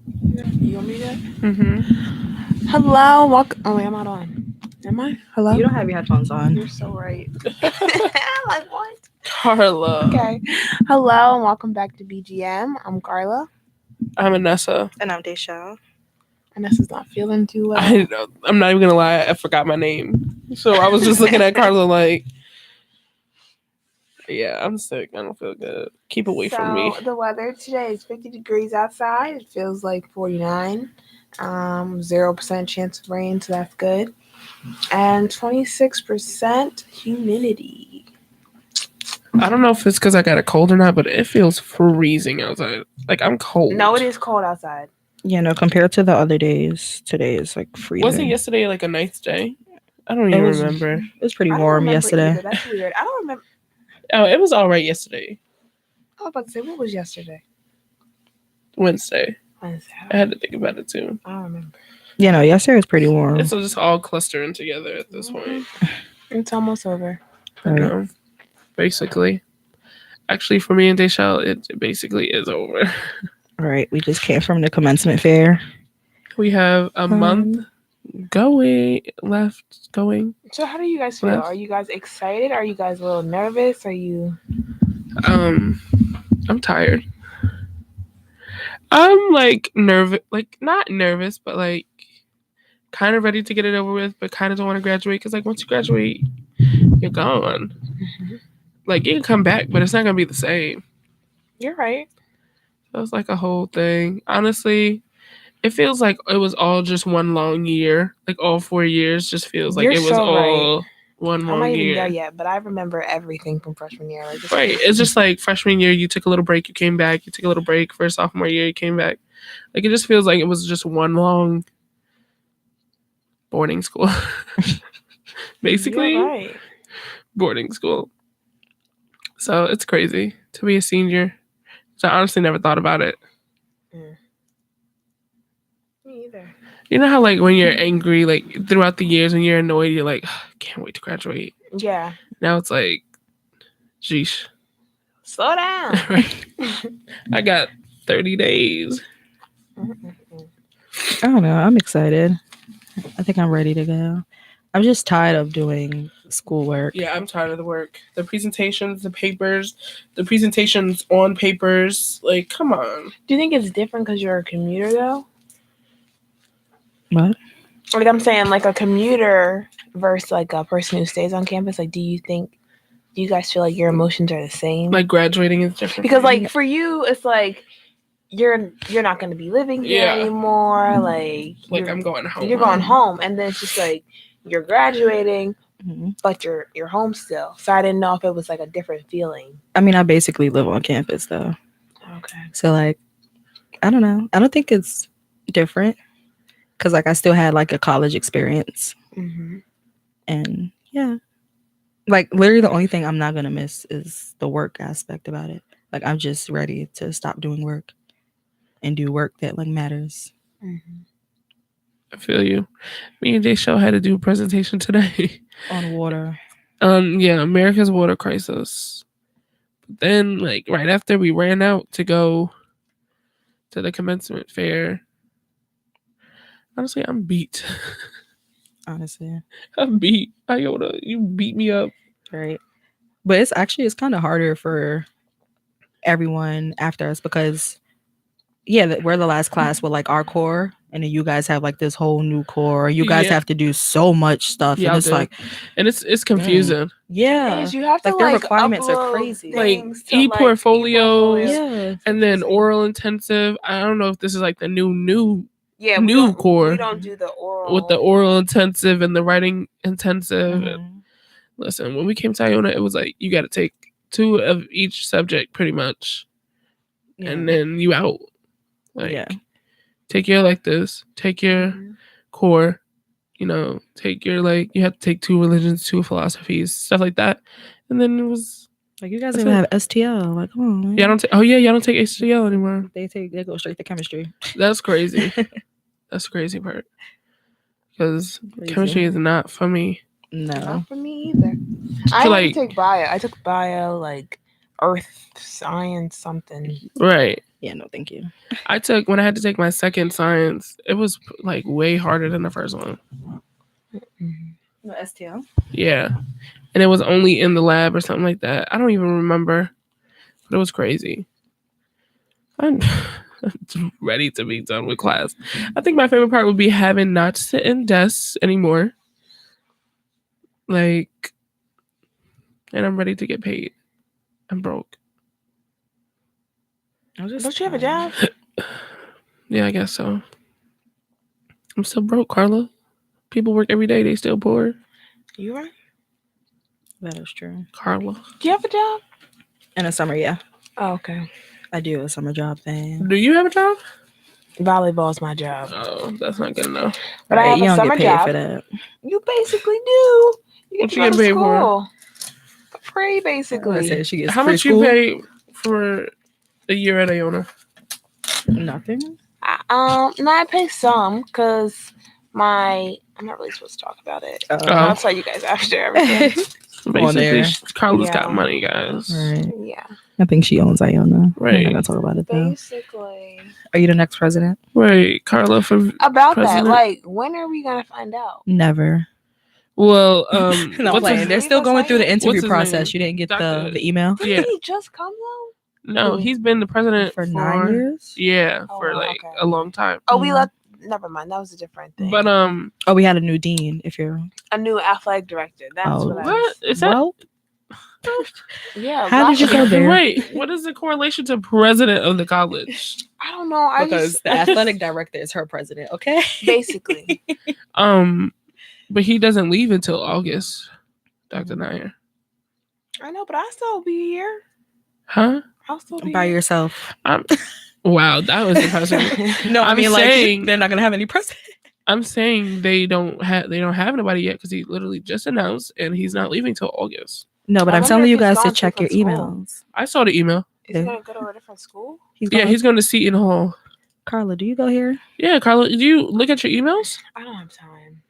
You want me to? Mm-hmm. Hello, welcome. Oh, wait, I'm not on. Am I? Hello? You don't have your headphones on. You're so right. Like, what? Carla. Okay. Hello, and welcome back to BGM. I'm Carla. I'm Anessa. And I'm Desha. Anessa's not feeling too well. I'm not even going to lie. I forgot my name. So I was just looking at Carla like, yeah, I'm sick. I don't feel good. Keep away from me. The weather today is 50 degrees outside. It feels like 49. 0% chance of rain, so that's good. And 26% humidity. I don't know if it's because I got a cold or not, but it feels freezing outside. Like, I'm cold. No, it is cold outside. Yeah, no, compared to the other days, today is like freezing. Wasn't yesterday like a nice day? I don't even remember. It was pretty warm yesterday. Either. That's weird. I don't remember. Oh, it was all right yesterday. I was about to say, what was yesterday? Wednesday. I had to think about it too. I don't remember. Yeah, no, yesterday was pretty warm. It's just all clustering together at this point. It's almost over. I know. Basically. Actually, for me and Desha, it basically is over. All right, we just came from the commencement fair. We have a month left. So how do you guys feel? Are you guys excited? Are you guys a little nervous? Are you... I'm tired. I'm like nervous, like not nervous, but like kind of ready to get it over with, but kind of don't want to graduate because like once you graduate, you're gone. Mm-hmm. Like you can come back, but it's not gonna be the same. You're right. So it's like a whole thing. Honestly, it feels like it was all just one long year. Like all 4 years just feels like it was all one long year. I'm not even there yet, but I remember everything from freshman year. Like, right. It's just like freshman year, you took a little break, you came back. You took a little break for sophomore year, you came back. Like it just feels like it was just one long boarding school. Basically. You're right. Boarding school. So it's crazy to be a senior. So I honestly never thought about it. Me either. You know how like when you're angry, like throughout the years when you're annoyed, you're like, can't wait to graduate. Yeah. Now it's like, geesh. Slow down. Right. I got 30 days. I don't know. I'm excited. I think I'm ready to go. I'm just tired of doing schoolwork. Yeah, I'm tired of the work. The presentations, the papers, the presentations on papers. Like, come on. Do you think it's different because you're a commuter, though? What? Like, I'm saying, like, a commuter versus, like, a person who stays on campus. Like, do you guys feel like your emotions are the same? Like, graduating is different? Because, like, for you, it's like, you're not going to be living here anymore. Like I'm going home. You're going home. And then it's just, like, you're graduating, but you're home still. So I didn't know if it was like a different feeling. I mean, I basically live on campus though. Okay. So like, I don't know. I don't think it's different because like I still had like a college experience. Mm-hmm. And yeah, like literally the only thing I'm not gonna miss is the work aspect about it. Like I'm just ready to stop doing work and do work that like matters. Mm-hmm. I feel you. Me and Desha had to do a presentation today. On water. Yeah, America's water crisis. But then, like, right after we ran out to go to the commencement fair, honestly, I'm beat. Honestly. I'm beat. Iota, you beat me up. Right. But it's kind of harder for everyone after us because, yeah, we're the last class with, like, our core. And then you guys have like this whole new core. You guys have to do so much stuff, and it's like, and it's confusing. Yeah, you have to like their requirements are crazy. Like e-portfolio, and then oral intensive. I don't know if this is like the new core. We don't do the oral with the oral intensive and the writing intensive. Mm-hmm. Listen, when we came to Iona, it was like you got to take 2 of each subject pretty much, and then you out. Like, take your electives, take your core, take your, like, you have to take 2 religions, 2 philosophies, stuff like that. And then it was like, you guys don't even have STL. Like, come on, man. Y'all don't take STL anymore. They go straight to chemistry. That's crazy. That's the crazy part. Because chemistry is not for me. No. Not for me either. I didn't take bio. I took bio, like, earth science something. Right. Yeah, no, thank you. When I had to take my second science, it was like way harder than the first one. No STL. Yeah, and it was only in the lab or something like that. I don't even remember, but it was crazy. I'm ready to be done with class. I think my favorite part would be having not to sit in desks anymore. Like, and I'm ready to get paid. I'm broke. Don't you have a job? Yeah, I guess so. I'm still broke, Carla. People work every day. They still poor. You right? That is true. Carla. Do you have a job? In the summer, yeah. Oh, okay. I do a summer job thing. Do you have a job? Volleyball's my job. Oh, that's not good enough. But I have you a don't summer get paid job. For that. You basically do. You What get you to go get to paid for? school. For free, basically. She gets How free much school? you pay for a year at Iona? Nothing. I pay some because I'm not really supposed to talk about it. I'll tell you guys after everything. Basically, Carla's Yeah. got money, guys. Right. Yeah. I think she owns Iona. Right. I'm not gonna talk about it though. Basically. Are you the next president? Wait, Carla for About president? that, like, when are we gonna find out? Never. Well, No, what's playing. his, They're still going through the interview What's his process. name? You didn't get Doctor- the email Didn't Yeah. he just come though? No, he's been the president for 9 years. Yeah, Oh, for like okay. a long time. Oh, we left. Never mind. That was a different thing. But Oh, we had a new dean. If you're a new athletic director. That's what I what was. is that? well, Yeah. How did you go there? Wait, what is the correlation to president of the college? I don't know. because the athletic director is her president. Okay. basically. But he doesn't leave until August, Dr. Nair. I know, but I'll still be here. Huh? I'll still be By here. yourself. Wow, that was impressive. No, I I'm mean saying- like they're not gonna have any president. I'm saying they don't have anybody yet because he literally just announced and he's not leaving till August. No, but I I'm wonder telling if you he's guys to gone to check your different school. emails. I saw the email. Is he gonna go to a different school? He's He's going to Seton Hall. Carla, do you go here? Yeah, Carla, do you look at your emails? I don't have time.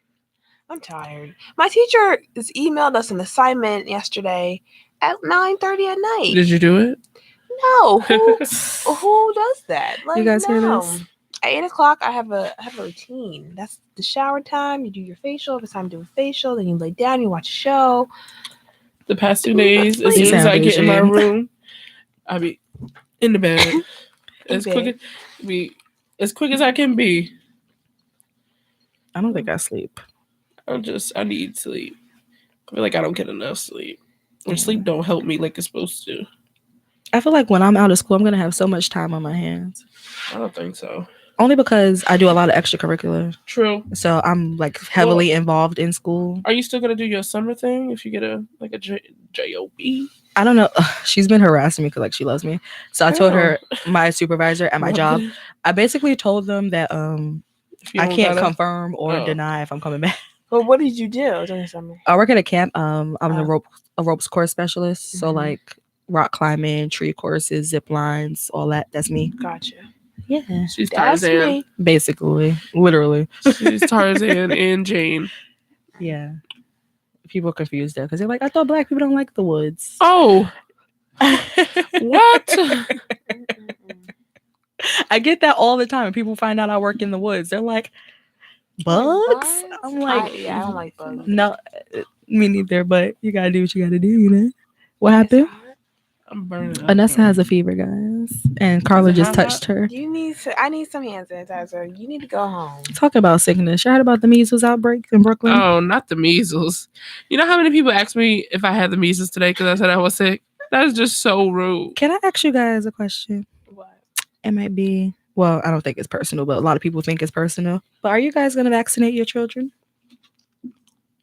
I'm tired. My teacher has emailed us an assignment yesterday at 9:30 at night. Did you do it? No, who does that? Like, You guys hear no. this? At 8:00, I have a routine. That's the shower time. You do your facial. If it's time to do a facial, then you lay down. You watch a show. The past 2 days, as You soon as I sound get in my ashamed. room, I'll be in the bed as bed. quick as I can be. I don't think I sleep. I need sleep. I feel like I don't get enough sleep. Or sleep don't help me like it's supposed to. I feel like when I'm out of school, I'm gonna have so much time on my hands. I don't think so. Only because I do a lot of extracurricular. True. So I'm like heavily involved in school. Are you still gonna do your summer thing if you get a job? I don't know. She's been harassing me because like she loves me. So I told her, my supervisor at my job, I basically told them that I can't confirm or deny if I'm coming back. Well, what did you do during the summer? I work at a camp. I'm a ropes course specialist. So like rock climbing, tree courses, zip lines, all that. That's me. Gotcha. Yeah. She's That's Tarzan. me. Basically. Literally. She's Tarzan and Jane. Yeah. People are confused there because they're like, I thought black people don't like the woods. Oh. What? I get that all the time. When people find out I work in the woods, they're like, bugs? I'm like, I don't like bugs. no, me neither, but you gotta do what you gotta do, you know? What happened? I'm burning up. Anessa has a fever, guys. And Carla just touched her. I need some hand sanitizer. You need to go home. Talk about sickness. You heard about the measles outbreak in Brooklyn? Oh, not the measles. You know how many people asked me if I had the measles today because I said I was sick? That is just so rude. Can I ask you guys a question? What? It might be, well, I don't think it's personal, but a lot of people think it's personal. But are you guys going to vaccinate your children?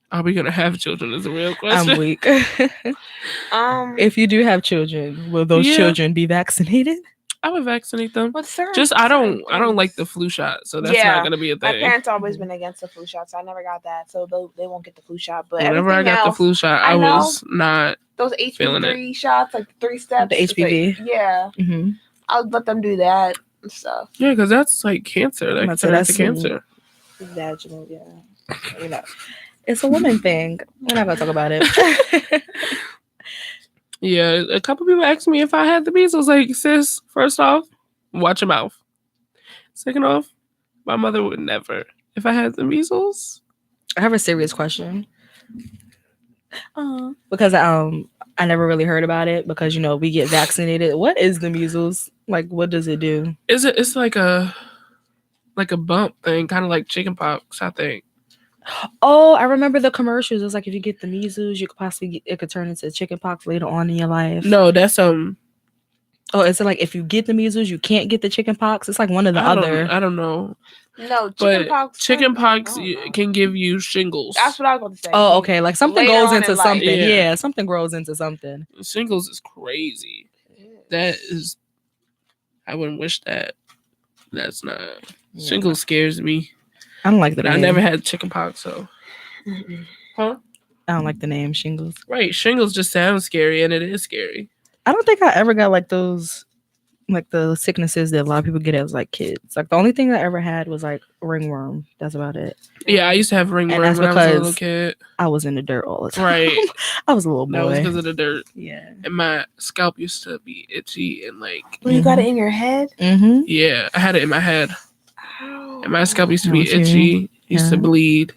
Are we gonna have children? Is a real question. I'm weak. If you do have children, will those Yeah. children be vaccinated? I would vaccinate them. What's certain? Just I don't like the flu shot, so that's Yeah. not gonna be a My thing. parents always been against the flu shot, so I never got that. So they won't get the flu shot. But Whenever I everything got the else, flu shot, I I know. was not. those feeling HPV shots, like 3 steps. The it's HPV? like, yeah, Mm-hmm. I'll let them do that and stuff. Yeah, because that's like cancer. That That's- turns to that's- cancer. Vaginal, yeah. You know, it's a woman thing. We're not gonna talk about it. Yeah, a couple people asked me if I had the measles. Like, sis, first off, Watch your mouth. Second off, my mother would never. If I had the measles. I have a serious question. Because I never really heard about it because we get vaccinated. What is the measles? Like, what does it do? It's like a bump thing, kind of like chicken pox, I think. Oh, I remember the commercials. It's like if you get the measles, you could possibly it could turn into chicken pox later on in your life. No, that's Oh, is it like if you get the measles, you can't get the chicken pox? It's like one of the other. I don't know. No, chicken pox can give you shingles. That's what I was going to say. Oh, okay. Like something goes into something. Yeah, something grows into something. Shingles is crazy. That is. I wouldn't wish that. That's not. Yeah. Shingles scares me. I don't like the name. I never had chicken pox, so. Huh? I don't like the name shingles. Right, shingles just sounds scary, and it is scary. I don't think I ever got like those, like the sicknesses that a lot of people get as like kids. Like the only thing I ever had was like ringworm. That's about it. Yeah, I used to have ringworm when I was a little kid. I was in the dirt all the time. Right. I was a little boy. That was because of the dirt. Yeah. And my scalp used to be itchy and like. Well, you got it in your head? Mm-hmm. Yeah, I had it in my head. Ow. And my scalp used to be itchy. Used to bleed.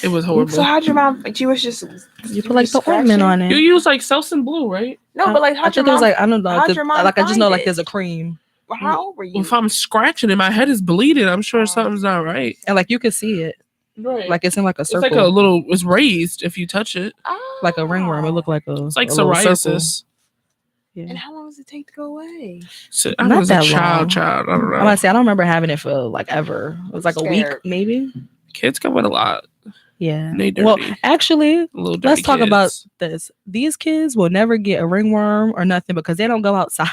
It was horrible. So how'd your mom? She was just. You put like the ointment on it. You use like Selsun Blue, right? No, but like I think it was like I don't know. How'd your mom like I just know like it? there's a cream. Well, how old were you? Well, if I'm scratching and my head is bleeding, I'm sure something's not right. And like you could see it. Right. Like it's in like a circle. It's like a little. It's raised if you touch it. Oh. Like a ringworm. It looked like a. It's like a psoriasis. Yeah. And how long does it take to go away? So I was a child. I don't know. I'm gonna say I don't remember having it for like ever. It was like a week maybe. Kids come with a lot. Yeah. They dirty. Well, actually, let's talk kids. about this. These kids will never get a ringworm or nothing because they don't go outside.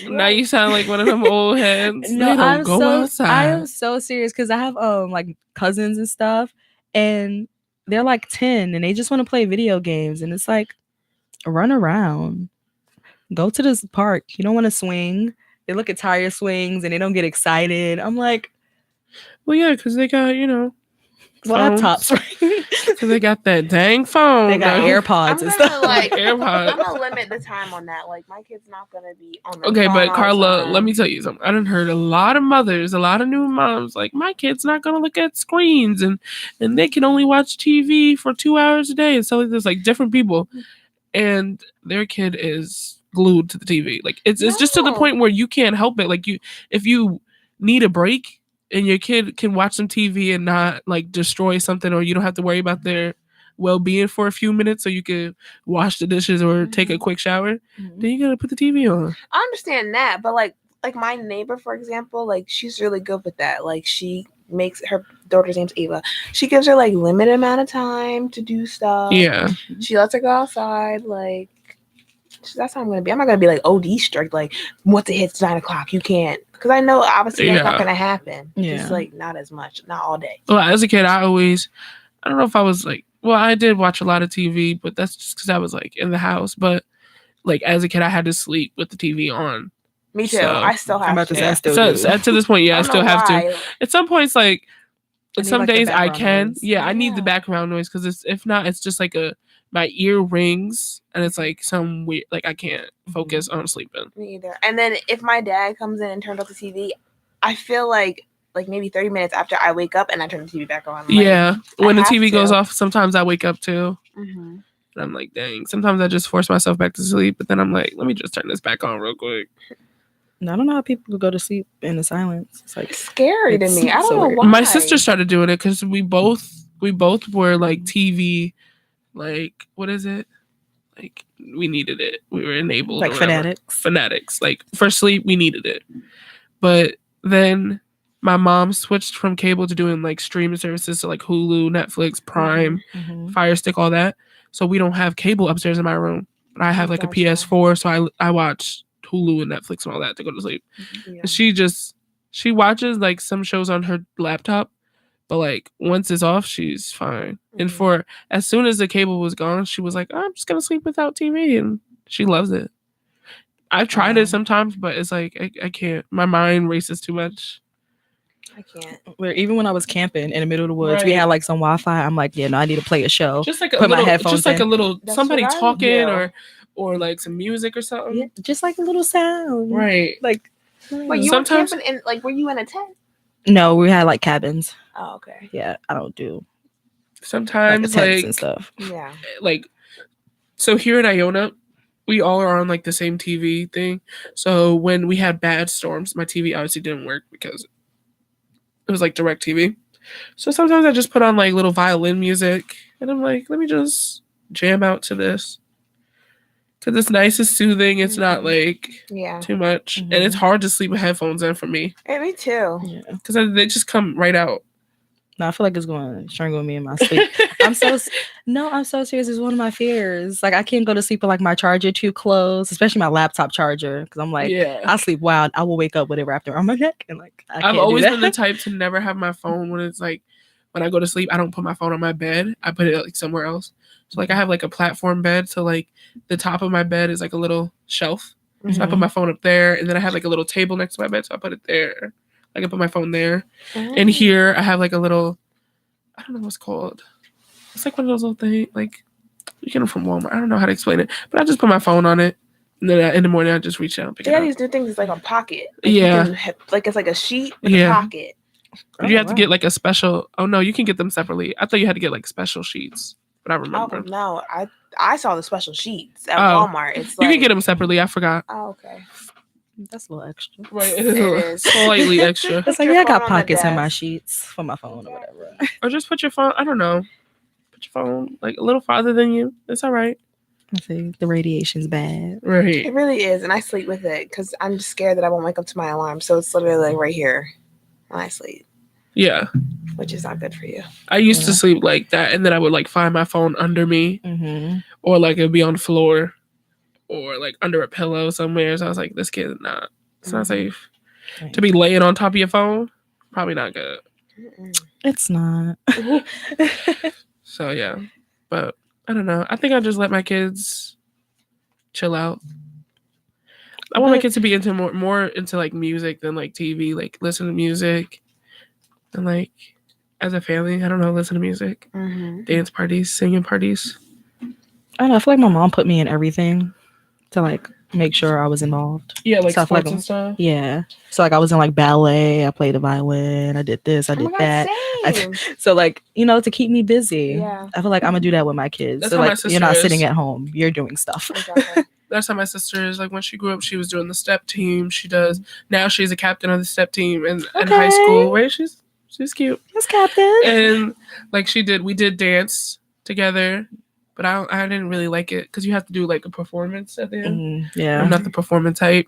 Now you sound like one of them old heads. No, they don't go outside. I am so serious because I have like cousins and stuff, and they're like 10 and they just want to play video games, and it's like run around, go to this park. You don't want to swing. They look at tire swings and they don't get excited. I'm like, well, yeah, because they got laptops, right? Because they got that dang phone. They got AirPods and stuff. AirPods. I'm gonna limit the time on that. Like my kid's not gonna be on the Okay, phone but all Carla, the time. let me tell you something. I done heard a lot of mothers, a lot of new moms, like my kid's not gonna look at screens and they can only watch TV for 2 hours a day and stuff like this. Like different people, and their kid is glued to the TV. Like it's just to the point where you can't help it. Like if you need a break. And your kid can watch some TV and not like destroy something, or you don't have to worry about their well-being for a few minutes, so you can wash the dishes or take a quick shower. Then you gotta put the TV on. I understand that, but like my neighbor, for example, like she's really good with that. Like she makes her daughter's name's Ava. She gives her like limited amount of time to do stuff. Yeah. She lets her go outside. Like that's how I'm gonna be. I'm not gonna be like OD strict. Like once it hits 9 o'clock, you can't. Because I know obviously that's not gonna happen. Yeah. Just like not as much, not all day. Well, as a kid, I don't know if I was like, well, I did watch a lot of TV, but that's just because I was like in the house. But like as a kid, I had to sleep with the TV on. Me too. So, I still have to. Yeah. To this point, yeah, I still have to. At some points, like some days I can. Noise. Yeah, I need the background noise because if not, it's just like my ear rings and it's like some weird, like I can't focus on sleeping. Me either. And then if my dad comes in and turns off the TV, I feel like maybe 30 minutes after I wake up and I turn the TV back on. Yeah. When the TV goes off, sometimes I wake up too. Mm-hmm. And I'm like, dang. Sometimes I just force myself back to sleep, but then I'm like, let me just turn this back on real quick. I don't know how people go to sleep in the silence. It's like scary to me. I don't know why. My sister started doing it because we both were like TV. Like, what is it? Like, we needed it. We were enabled. Like fanatics. Like, for sleep, we needed it. But then my mom switched from cable to doing, like, streaming services. So, like, Hulu, Netflix, Prime, Fire Stick, all that. So, we don't have cable upstairs in my room. But I have, like, a PS4. So, I watch Hulu and Netflix and all that to go to sleep. Yeah. And she watches, like, some shows on her laptop. But like once it's off, she's fine. And for as soon as the cable was gone, she was like, oh, I'm just gonna sleep without TV, and she loves it. I've tried it sometimes, but it's like I can't. My mind races too much. I can't. Where even when I was camping in the middle of the woods, we had like some Wi-Fi. I'm like, yeah, no, I need to play a show. Just like my headphones. Just like a little somebody talking or like some music or something. Yeah, just like a little sound. Right. Like Wait, you Sometimes- were camping in, like, were you in a tent? No, we had like cabins. Oh, okay. Yeah, I don't do Sometimes tents and stuff. Yeah. like so here in Iona, we all are on like the same TV thing. So when we had bad storms, my TV obviously didn't work because it was like direct TV. So sometimes I just put on like little violin music and I'm like, let me just jam out to this. Cause it's nice, it's soothing, it's not like too much. And it's hard to sleep with headphones in for me. Hey, me too. Yeah. Cause they just come right out. No, I feel like it's going to strangle me in my sleep. I'm so serious. It's one of my fears. Like I can't go to sleep with like my charger too close, especially my laptop charger. Because I'm like, I sleep wild. I will wake up with it wrapped around my neck, and like I've always been the type to never have my phone when it's like when I go to sleep. I don't put my phone on my bed. I put it like somewhere else. So like I have like a platform bed. So like the top of my bed is like a little shelf. So I put my phone up there, and then I have like a little table next to my bed. So I put it there. I can put my phone there. And here I have like a little, I don't know what's called. It's like one of those little things, like you get them from Walmart. I don't know how to explain it, but I just put my phone on it. And then in the morning I just reach out and pick it up. These new things is like a pocket. Like like it's like a sheet with a pocket. But you have to get like a special, no, you can get them separately. I thought you had to get like special sheets, but I remember. Oh, no, I saw the special sheets at Walmart. It's you can get them separately. I forgot. Oh, okay. That's a little extra. Right. It is slightly extra. It's like, I got pockets in my sheets for my phone or whatever. Or just put your phone, I don't know. Put your phone like a little farther than you. It's all right. I see. The radiation's bad. Right. It really is. And I sleep with it because I'm just scared that I won't wake up to my alarm. So it's literally like right here when I sleep. Yeah. Which is not good for you. I used to sleep like that. And then I would like find my phone under me. Or like it'd be on the floor. Or like under a pillow somewhere. So I was like, this kid is not. It's not safe. To be laying on top of your phone, probably not good. It's not. So yeah. But I don't know. I think I'll just let my kids chill out. I want my kids to be into more into like music than like TV. Like listen to music. And like as a family, I don't know, listen to music. Dance parties, singing parties. I don't know. I feel like my mom put me in everything to like make sure I was involved. Yeah, like stuff sports like, and stuff. Yeah. So like I was in like ballet, I played the violin, I did this, I did that. So like, to keep me busy. Yeah. I feel like I'm gonna do that with my kids. That's so how my like sister you're not is. sitting at home, you're doing stuff. Exactly. That's how my sister is. Like when she grew up, she was doing the step team. She does now. She's a captain of the step team in high school. Right? She's cute. Yes, captain. And like we did dance together. But I didn't really like it because you have to do like a performance at the end. Yeah. I'm not the performance type.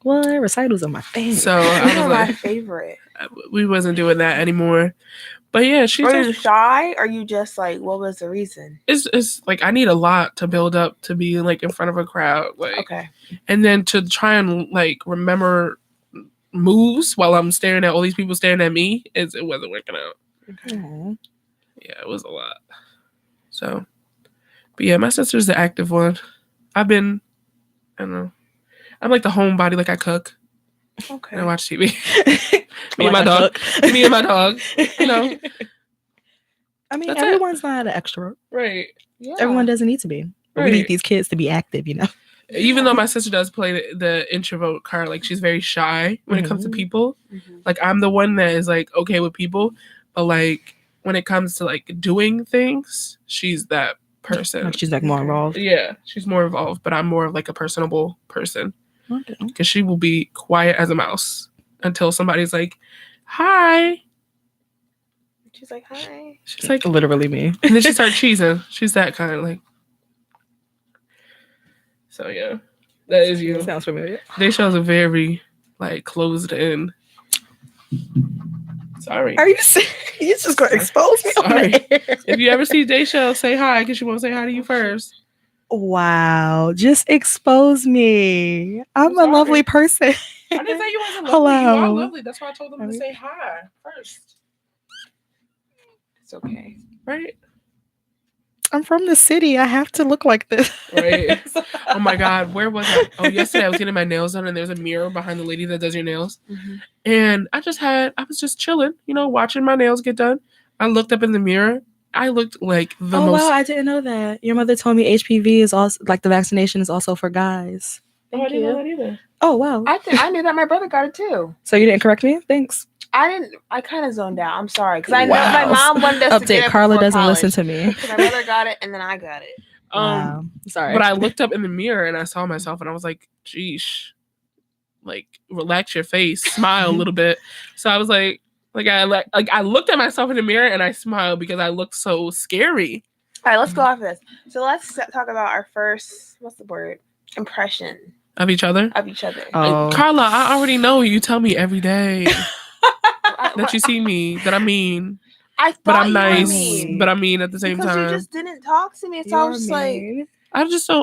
What? Recitals are my favorite. So I was like, my favorite. We wasn't doing that anymore. But yeah, she's. Are you shy? Or are you just like, what was the reason? It's like I need a lot to build up to be like in front of a crowd. Like, okay. And then to try and like remember moves while I'm staring at all these people staring at me, it wasn't working out. Okay. Yeah, it was a lot. So. But yeah, my sister's the active one. I don't know. I'm like the homebody, like I cook. Okay. And I watch TV. Me and my dog. Me and my dog. I mean, everyone's not an extrovert. Right. Yeah. Everyone doesn't need to be. Right. We need these kids to be active, Even though my sister does play the introvert card, like she's very shy when it comes to people. Like I'm the one that is like okay with people, but like when it comes to like doing things, she's that person. Like she's like more involved. Yeah, she's more involved, but I'm more of like a personable person. Okay. Because she will be quiet as a mouse until somebody's like, "Hi." She's like, "Hi." She's like, literally me. And then she starts cheesing. She's that kind of like. So yeah, that is you. Sounds familiar. Daysha's a very like closed in. Sorry. Are you serious? You just gonna expose me? Sorry. If you ever see Daysha, say hi because she won't say hi to you first. Wow. Just expose me. I'm a lovely person. I didn't say you wasn't lovely. Hello. You are lovely. That's why I told them to say hi first. It's okay. Right? I'm from the city. I have to look like this. Right. Oh my God. Where was I? Oh, yesterday I was getting my nails done and there's a mirror behind the lady that does your nails. And I was just chilling, watching my nails get done. I looked up in the mirror. I looked like the most. Oh, wow. I didn't know that. Your mother told me HPV is also, like the vaccination is also for guys. Thank I didn't know you. that either. Oh wow. I knew that my brother got it too. So you didn't correct me? Thanks. I kind of zoned out. I'm sorry because I know my mom wanted us to get Update. it Carla before doesn't college. listen to me. My brother got it and then I got it. Wow. Sorry. But I looked up in the mirror and I saw myself and I was like, "Geesh, like relax your face, smile a little bit." So I was like I looked at myself in the mirror and I smiled because I looked so scary. All right, let's go off of this. So let's talk about our first, what's the word? Impression Of each other. Oh. Carla, I already know you tell me every day that you see me that I'm mean. But I'm nice, but I'm mean at the same time. Because you just didn't talk to me. So I was just like,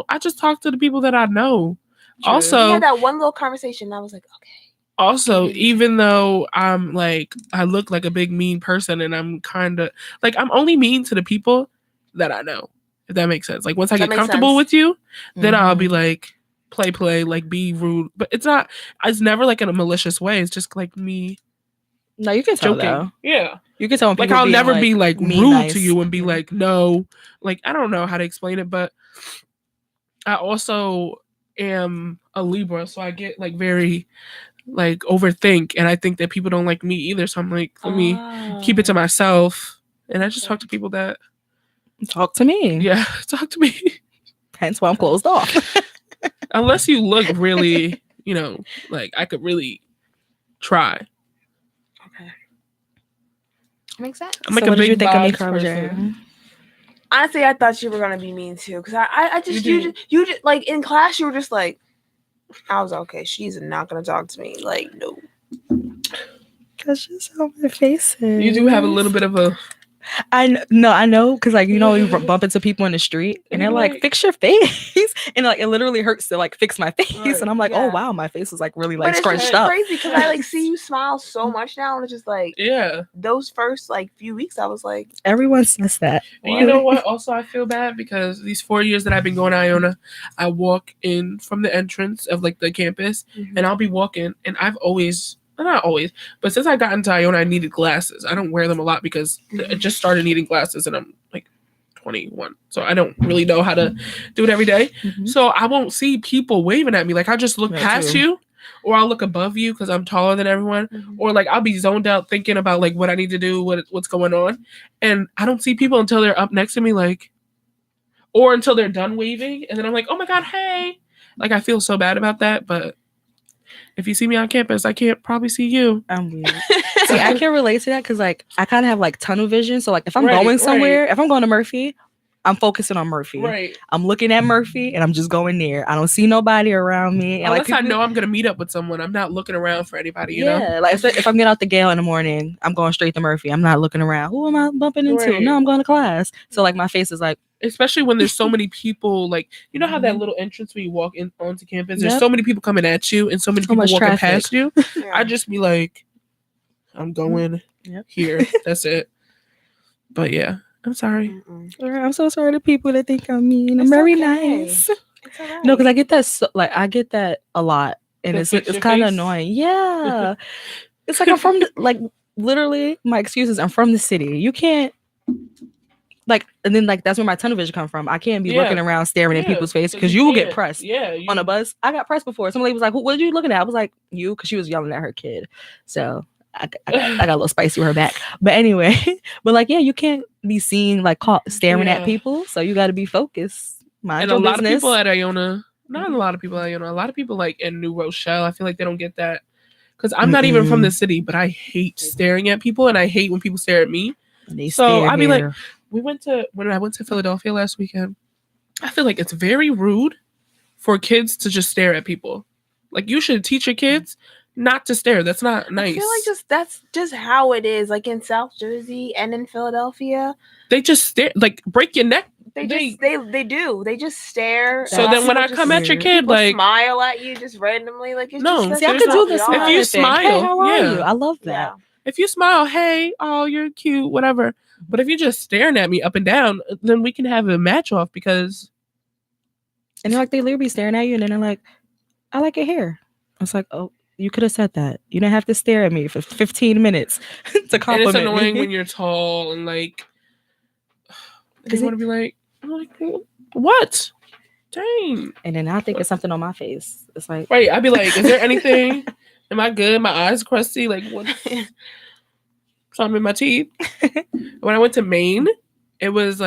I just talk to the people that I know. True. Also, we had that one little conversation and I was like, okay. Also, even though I'm like, I look like a big mean person and I'm kind of like, I'm only mean to the people that I know, if that makes sense. Like once I get comfortable with you, then I'll be like, play, like be rude. But it's never like in a malicious way. It's just like me. No, you can tell joking. though. Yeah. You can tell. Like I'll never be like rude nice. to you and be like, no. Like, I don't know how to explain it, but I also am a Libra. So I get like very like overthink, and I think that people don't like me either. So I'm like, let me keep it to myself, and I just talk to people that talk to me. Yeah, talk to me. Hence why I'm closed off. Unless you look really, like I could really try. Okay, makes sense. I'm like so a what big did you think of me, person. Honestly, I thought you were gonna be mean too, because I just you just like in class you were just like. I was okay. She's not gonna talk to me. Like, no. That's just how my face is. You do have a little bit of a. I know, because like you bump into people in the street and they're like, "Fix your face," and like it literally hurts to like fix my face, right. And I'm like, "Oh wow, my face is like really like scrunched up." Crazy because I like see you smile so much now, and it's just like those first like few weeks, I was like, everyone says that. And you know what? Also, I feel bad because these 4 years that I've been going to Iona, I walk in from the entrance of like the campus, and I'll be walking, and I've always. Not always, but since I got into Iona, I needed glasses. I don't wear them a lot because I just started needing glasses and I'm like 21. So I don't really know how to do it every day. So I won't see people waving at me. Like I just look past you or I'll look above you because I'm taller than everyone. Or like I'll be zoned out thinking about like what I need to do, what's going on. And I don't see people until they're up next to me, like, or until they're done waving. And then I'm like, oh my God, hey. Like I feel so bad about that, but if you see me on campus, I can't probably see you. I'm weird. See, I can relate to that because like I kind of have like tunnel vision. So like if I'm going somewhere, if I'm going to Murphy, I'm focusing on Murphy. Right. I'm looking at Murphy and I'm just going there. I don't see nobody around me. And unless like, I know I'm gonna meet up with someone, I'm not looking around for anybody. You know? Like if I'm getting out the Gale in the morning, I'm going straight to Murphy. I'm not looking around. Who am I bumping into? No, I'm going to class. So like my face is like. Especially when there's so many people, like, you know how that little entrance when you walk in onto campus, there's so many people coming at you and so many people walking past you. I just be like, I'm going here. That's it. But yeah, I'm sorry. I'm so sorry to people that think I'm mean. I'm very nice. Right. No, because I get that I get that a lot, and it's kind of annoying. Yeah, it's like I'm from literally my excuse is I'm from the city. You can't. Like, and then like that's where my tunnel vision come from. I can't be looking around staring in people's face because you will get pressed. On a bus. I got pressed before. Somebody was like, "What are you looking at?" I was like, "You," because she was yelling at her kid. So I got a little spicy with her back. But anyway, but like you can't be seen like caught staring at people. So you got to be focused. Mind your business. Lot of people at Iona, not a lot of people at Iona. A lot of people like in New Rochelle. I feel like they don't get that because I'm not even from the city, but I hate staring at people and I hate when people stare at me. So I'd be like. When I went to Philadelphia last weekend, I feel like it's very rude for kids to just stare at people. Like you should teach your kids not to stare. That's not nice. I feel like that's just how it is. Like in South Jersey and in Philadelphia, they just stare. Like break your neck. They do. They just stare. So then when I come at your kid, like smile at you just randomly, like it's no. See, I could do this. If you smile, hey, how are you? I love that. Yeah. If you smile, hey, oh, you're cute, whatever. But if you're just staring at me up and down, then we can have a match off because. And they're like, they literally staring at you, and then they're like, I like your hair. I was like, oh, you could have said that. You didn't have to stare at me for 15 minutes to compliment me. And it's annoying when you're tall and like. They want to be like, I'm like, what? Dang. And then I think it's something on my face. It's like, Right. I'd be like, is there anything? Am I good? My eyes crusty? Like, what? Something in my teeth? When I went to Maine, it was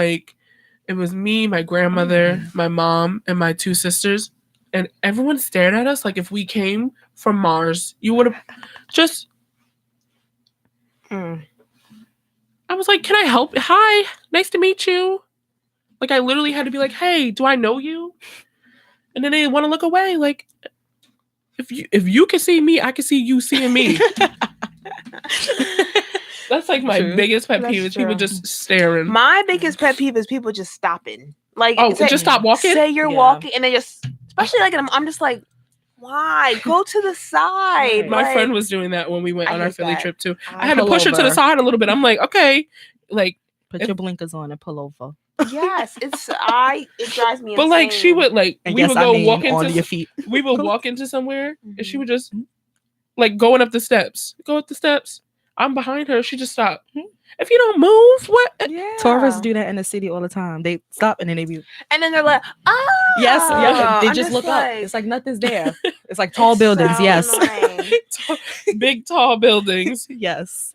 me, my grandmother, my mom, and my 2 sisters. And everyone stared at us like if we came from Mars. You would have just... I was like, can I help? Hi, nice to meet you. Like, I literally had to be like, hey, do I know you? And then they want to look away. Like, if you can see me, I can see you seeing me. That's like my biggest pet peeve is people just staring. My biggest pet peeve is people just stopping. Like, just stop walking? Say you're walking and they just, especially like, I'm just like, why? Go to the side. My friend was doing that when we went on our Philly trip too. I had to pull push her to the over. side a little bit. I'm like, okay, like put your blinkers on and pull over. Yes, it drives me insane. But like she would like And we would go walk on into your feet. We would walk into somewhere and she would just like going up the steps. Go up the steps. I'm behind her. She just stopped. If you don't move, what? Yeah. Tourists do that in the city all the time. They stop and then they be. And then they're like, oh. Yes, yeah. They I'm just look like, up. It's like nothing's there. It's like tall buildings. so Yes. Big tall buildings. Yes.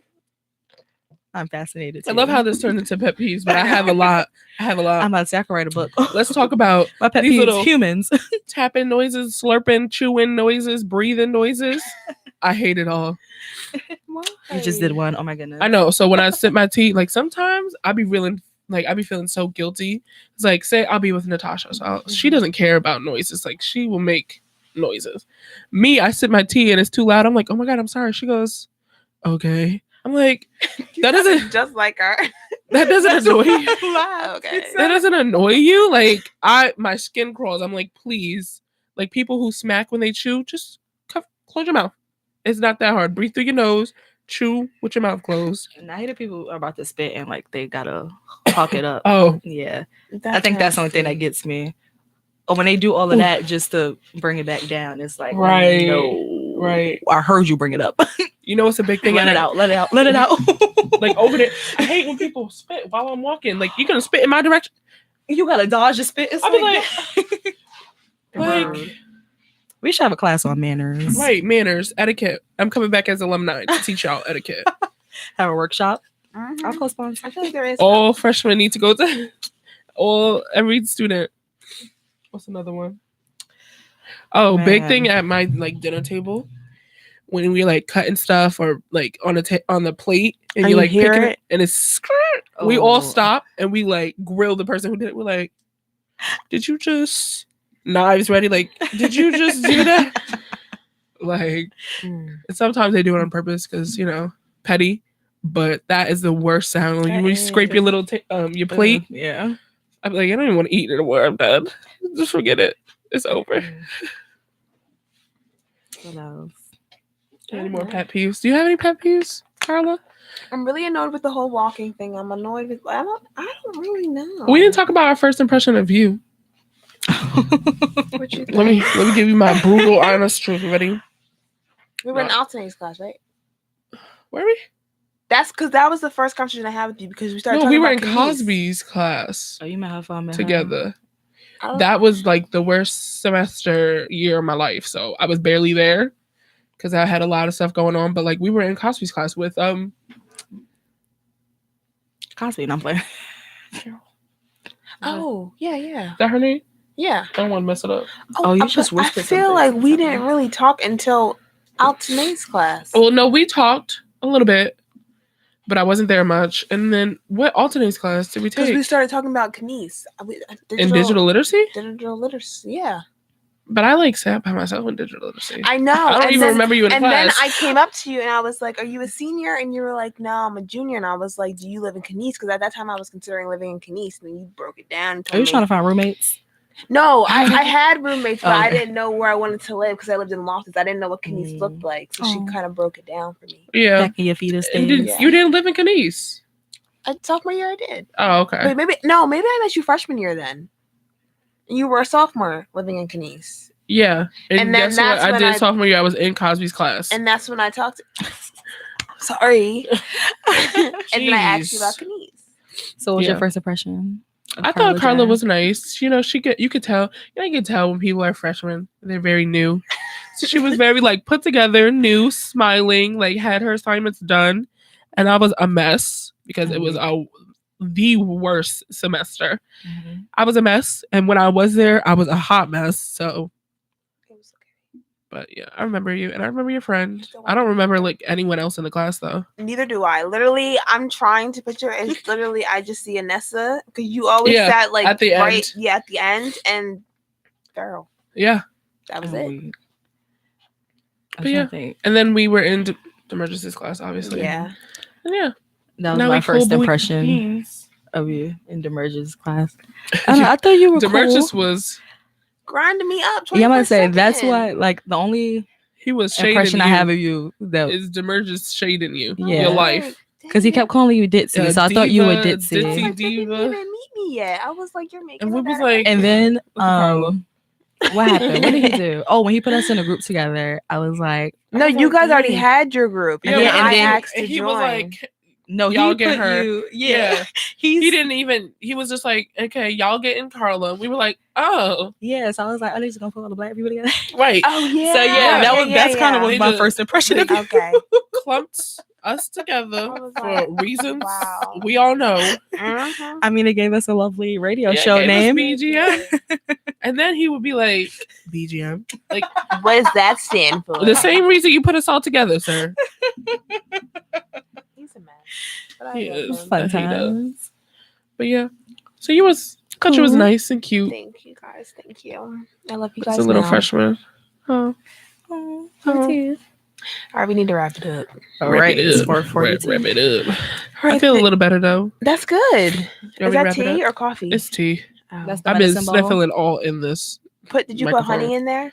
I'm fascinated. I love how this turned into pet peeves, but I have a lot. I'm about to say I could write a book. Let's talk about my pet these peeves. little Humans tapping noises, slurping, chewing noises, breathing noises. I hate it all. You just did one. Oh my goodness. I know. So when I sip my tea, like sometimes I be feeling so guilty. It's like, say I'll be with Natasha, so she doesn't care about noises. Like she will make noises. Me, I sip my tea and it's too loud. I'm like, oh my God, I'm sorry. She goes, okay. I'm like, that doesn't just like her. That doesn't annoy you. Okay. That doesn't annoy you. Like my skin crawls. I'm like, please, like people who smack when they chew, just close your mouth. It's not that hard. Breathe through your nose. Chew with your mouth closed. And I hate that people are about to spit and like they gotta talk it up. Oh yeah, I think that's the only thing that gets me. Or when they do all of that just to bring it back down, it's like, right, no, right. I heard you bring it up. You know, it's a big thing. Let it out. Like over there, I hate when people spit while I'm walking. Like you're gonna spit in my direction. You gotta dodge the spit. It's I'll be like, we should have a class on manners. Right, manners, etiquette. I'm coming back as alumni to teach y'all etiquette. Have a workshop. I'll co-sponsor. I feel like there is. All freshmen need to go to. Every student. What's another one? Oh, Man. Big thing at my like dinner table when we like cutting stuff or like on the plate and you like hear picking it and it's we all stop and we like grill the person who did it. We're like, did you just knives ready? Like, did you just do that? Like, sometimes they do it on purpose because petty. But that is the worst sound. Like, when you scrape your little your plate. Yeah. I'm like, I don't even want to eat anymore. I'm done. Just forget it. It's over. What else? Any more pet peeves? Do you have any pet peeves, Carla? I'm really annoyed with the whole walking thing. I'm annoyed with. I don't really know. We didn't talk about our first impression of you. What you think? Let me give you my brutal, honest truth. Ready? We were in Alton's class, right? Were we? That's because that was the first conversation I had with you because we started. No, we were in Kenise. Cosby's class. Oh, you might have fun together. That was like the worst year of my life. So I was barely there because I had a lot of stuff going on. But like we were in Cosby's class with Cosby, and I'm playing. Oh yeah. Is that her name? Yeah. I don't want to mess it up. Oh, you just whispered. I feel like we didn't really talk until Alton's class. Well, no, we talked a little bit, but I wasn't there much. And then what alternates class did we take? Because we started talking about Kenise. Digital literacy? Digital literacy, yeah. But I like sat by myself in digital literacy. I know. I don't even remember you in class. And then I came up to you and I was like, are you a senior? And you were like, no, I'm a junior. And I was like, do you live in Kenise? Because at that time I was considering living in Kenise. And then you broke it down. Are you trying to find roommates? No, I had roommates, but I didn't know where I wanted to live because I lived in Loftus. I didn't know what Kenise looked like. So she kind of broke it down for me. Yeah. Back in your fetus days. You didn't live in Kenise? Sophomore year I did. Oh, okay. Wait, maybe I met you freshman year then. You were a sophomore living in Kenise. Yeah. And then guess what? I did sophomore year. I was in Cosby's class. And that's when I talked to Sorry. And then I asked you about Kenise. So what was your first impression? I thought Carla Jan. was nice. You know, you could tell. You can tell when people are freshmen. They're very new. So she was very like put together, new, smiling, like had her assignments done, and I was a mess because it was the worst semester. Mm-hmm. I was a mess, and when I was there, I was a hot mess. So, but yeah, I remember you, and I remember your friend. I don't remember like anyone else in the class though. Neither do I. Literally, I'm trying to picture. It's literally I just see Anessa because you always sat like at the end. Yeah, at the end, and girl. Yeah, that was it. But yeah, and then we were in Demergis's class, obviously. Yeah, and yeah, that was my first impression of you in Demergis's class. I thought you were Demergis cool. Was grinding me up. Yeah, I'm gonna say that's why. Like the only he was impression I have of you that is Demergis shading you, yeah, your life, because he kept calling you Ditzy, so I thought you were Ditzy. Ditzy Diva. Didn't even meet me yet. I was like, you're making. And we was like, and then what happened? What did he do? Oh, when he put us in a group together, I was like, no, you guys already had your group. Yeah, and I asked to he join. was like, no, y'all he get put her. You, yeah. He didn't even. He was just like, okay, y'all get in Carla. We were like, oh, yeah. So I was like, oh, they're just gonna put all the black people together, right? Oh yeah. So that's kind of was my first impression of you. Okay. Clumped us together for like, reasons wow. we all know. Mm-hmm. I mean, it gave us a lovely radio show name, BGM. And then he would be like, BGM. Like, what does that stand for? The same reason you put us all together, sir. He's a mess. But He is. Fun times. But yeah. So you thought you was nice and cute. Thank you guys. Thank you. I love you guys. It's a little freshman. Oh. Too. All right, we need to wrap it up. All right, it's 4:42. Wrap it up. I feel a little better though. That's good. Is that tea or coffee? It's tea. Oh. That's the I've been medicine sniffling all in this. Did you put honey in there?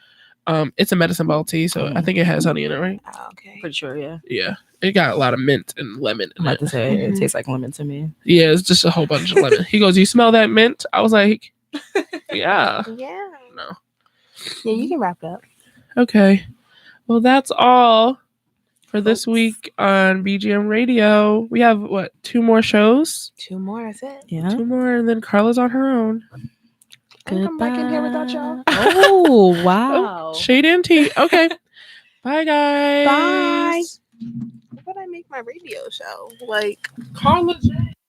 It's a medicine ball tea, so I think it has honey in it, right? Oh, okay. Pretty sure, yeah. Yeah. It got a lot of mint and lemon in I'm it. about to say it tastes like lemon to me. Yeah, it's just a whole bunch of lemon. He goes, you smell that mint? I was like, yeah. Yeah. No. Yeah, you can wrap it up. Okay. Well, that's all for this week on BGM Radio. We have, 2 more shows? 2 more, that's it. Yeah. 2 more, and then Carla's on her own. I'll come back in here without y'all. Oh, wow. Shade and tea. Okay. Bye, guys. Bye. How would I make my radio show? Like, Carla J.